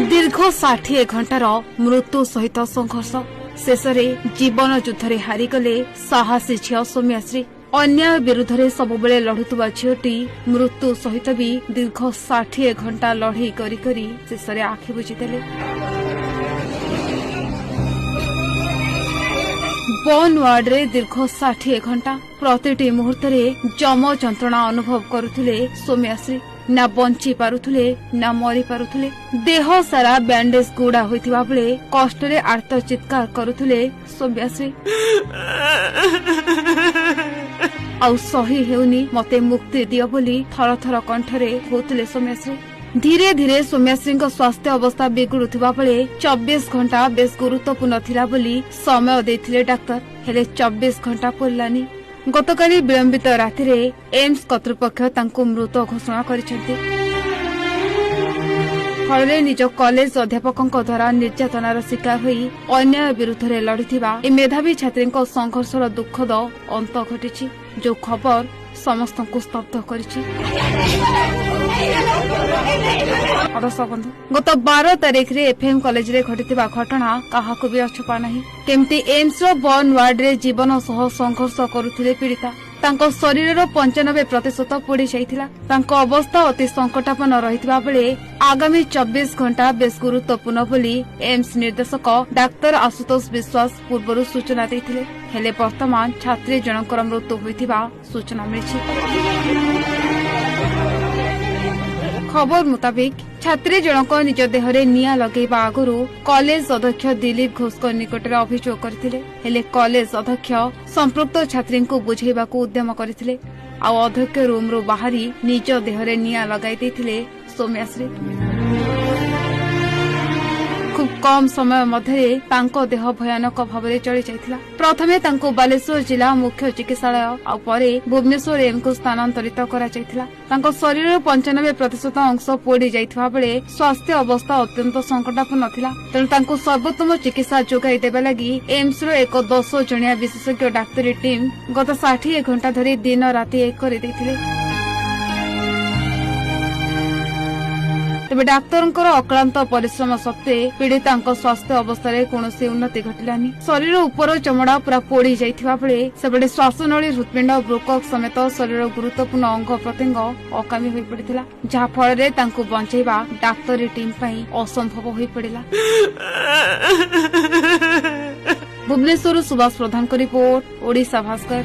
दीर्घ 60 घंटार मृत्यु सहित संघर्ष शेष जीवन युद्ध हारिगले साहसी झील सौम्याश्री अन्याय विरुद्ध सबुबले लड़ुवा झीटी मृत्यु सहित भी दीर्घ 60 घंटा लड़ई करी शेष आखि बुझीदेले। बर्न वार्ड रे दीर्घ 60 घंटा प्रतिटी मुहूर्त जम जंत्रणा अनुभव करुथिले सौम्याश्री। ना बंची पारुथुले ना मरी पारुथुले। देह सारा बैंडेज गुड़ा होइथिबा बेले कष्टरे आर्त चित्कार करुथुले सौम्याश्री। आउ सही हेउनी मते मुक्ति दियो बोली थर थर कंठरे होतले सौम्याश्री। धीरे धीरे सौम्याश्री स्वास्थ्य अवस्था बिगुड़ुथिबा बेले 24 घंटा बेस गुरुत्वपूर्ण थिला बोली समय देथिले डाक्टर। हेले 24 घंटा पुरलानी। गतकाली विलंबित राति एम्स कर्तृपक्ष तांको मृत घोषणा करिसेंती। फल निज कॉलेज अध्यापकों द्वारा निर्यातनार शिकार होई अन्याय विरुद्ध लड़िथिबा ए मेधावी छात्री संघर्षर दुखद अंत घटिछि जो खबर समस्त को स्तब्ध करिछि। बंधु गत 12 तारिख रे एफएम कॉलेज रे घटिथिबा घटना काहाकु भी अछपा नाही। केमती एम्स रो बर्न वार्ड रे जीवन सह संघर्ष करुथिले पीड़िता। तांको शरीरर 95% पोड़ी जाइथिला। तांको अवस्था अति संकटापन्न रहितबा बेले आगामी 24 घंटा बेस गुरुत्वपूर्ण बोली एम्स निर्देशक डाक्तर आशुतोष विश्वास पूर्व सूचना देथिले। हेले वर्तमान छात्री जनकर मृत्यु होइथिबा सूचना मिलिछि। खबर मुताबिक छात्री जनक निज देहरे निया लगेबा आगुरु कॉलेज अध्यक्ष दिलीप घोष निकट में अभियोग करथिले। हेले कॉलेज अध्यक्ष संपृक्त छात्री को बुझेबा को उद्यम करथिले। आ अध्यक्ष रूम रो बाहरी निज देहरे निया लगाई देथिले सौम्याश्री। खूब कम समय मध्य तांको देह भयानक भाव चली जाइथिला। प्रथमे तांको बालेश्वर जिला मुख्य चिकित्सालय आ परे भुवनेश्वर एम्स को स्थानांतरित करा जाइथिला। तांको शरीर 95% अंश पोड़ी जाइथिबा बेले स्वास्थ्य अवस्था अत्यंत संकटापन्न थिला। तेणु तांको सर्वोत्तम चिकित्सा जोगाई देबा लागि एम्स रो एक 10 जणिया विशेषज्ञ डाक्तरी टीम गत 60 घंटा धरी दिन राति एक कर दैथिले। तेबे डाक्तरंकर अक्लांत परिश्रम सत्वे पीड़िता स्वास्थ्य अवस्था कौनसी उन्नति घटिलानी। शरीर उपर चमड़ा पूरा पोड़ी जाइथिबा बेले सेबडे श्वासनली हृदपिंड ब्रोकक समेत शरीर गुरुत्वपूर्ण अंग प्रत्यंग अकामी होई पड़िथिला। जहा फल तांको बंचाइबा डाक्तरी टीम पई असंभव होई पड़िला। भुवनेश्वर सुभाष प्रधान को रिपोर्ट ओडिशा भास्कर।